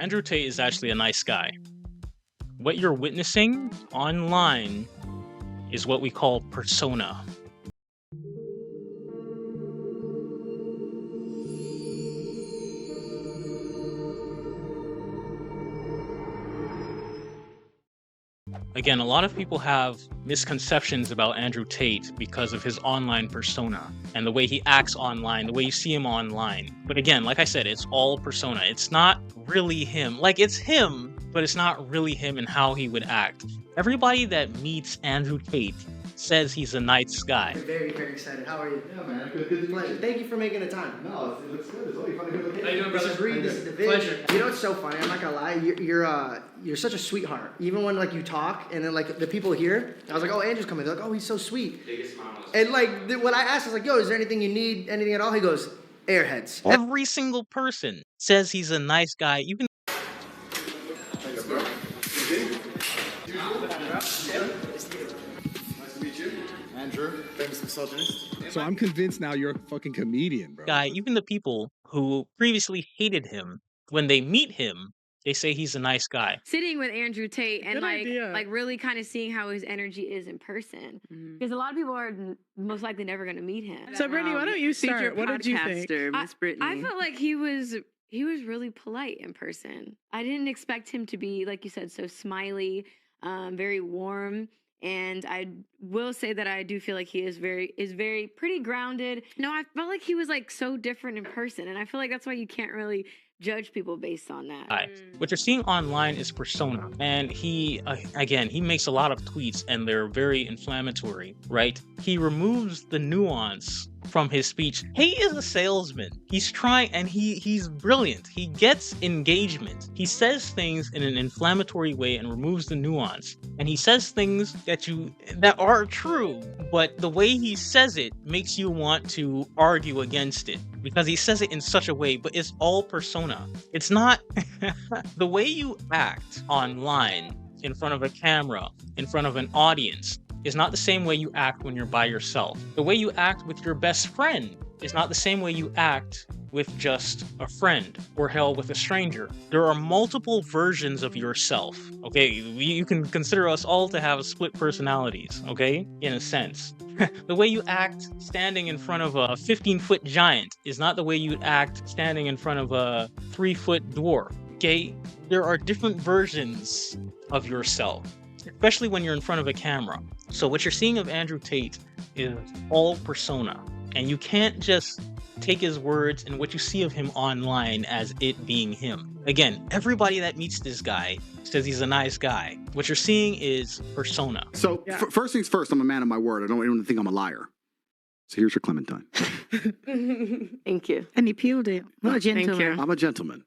Andrew Tate is actually a nice guy. What you're witnessing online is what we call persona. Again, a lot of people have misconceptions about Andrew Tate because of his online persona and the way he acts online, the way you see him online. But again, like I said, it's all persona. It's not really him. Like, it's him, but it's not really him and how he would act. Everybody that meets Andrew Tate says he's a nice guy. Very, very excited. How are you? Yeah, man. Good to meet you. Thank you for making the time. No, it looks good. It's always fun to go to. How you doing, brother? This is Reed. This is David. Pleasure. You know what's so funny? I'm not gonna lie. You're such a sweetheart. Even when like you talk and then like the people here, I was like, oh, Andrew's coming. They're like, oh, he's so sweet. Biggest smile. And like when I asked, I was like, yo, is there anything you need? Anything at all? He goes, airheads. Every single person says he's a nice guy. You can. Thanks, bro. Nice to meet you. Andrew, famous misogynist. So I'm convinced now you're a fucking comedian, bro. Guy, even the people who previously hated him, when they meet him, they say he's a nice guy. Sitting with Andrew Tate and Good like really kind of seeing how his energy is in person, because a lot of people are most likely never going to meet him. So Brittany, why don't you start? What did you think? Miss Brittany. I felt like he was really polite in person. I didn't expect him to be, like you said, so smiley, very warm. And I will say that I do feel like he is very pretty grounded. No, I felt like he was like so different in person, and I feel like that's why you can't really judge people based on that. What you're seeing online is persona, and he makes a lot of tweets, and they're very inflammatory, right? He removes the nuance from his speech. He is a salesman. He's trying, and he's brilliant. He gets engagement. He says things in an inflammatory way and removes the nuance. And he says things that are true, but the way he says it makes you want to argue against it because he says it in such a way, but it's all persona. It's not the way you act online in front of a camera, in front of an audience, is not the same way you act when you're by yourself. The way you act with your best friend is not the same way you act with just a friend or hell with a stranger. There are multiple versions of yourself, okay? You can consider us all to have split personalities, okay? In a sense. The way you act standing in front of a 15-foot giant is not the way you act standing in front of a 3-foot dwarf, okay? There are different versions of yourself, especially when you're in front of a camera. So what you're seeing of Andrew Tate is all persona. And you can't just take his words and what you see of him online as it being him. Again, everybody that meets this guy says he's a nice guy. What you're seeing is persona. So first things first, I'm a man of my word. I don't want anyone to think I'm a liar. So here's your Clementine. Thank you. And he peeled it. What a gentleman. I'm a gentleman.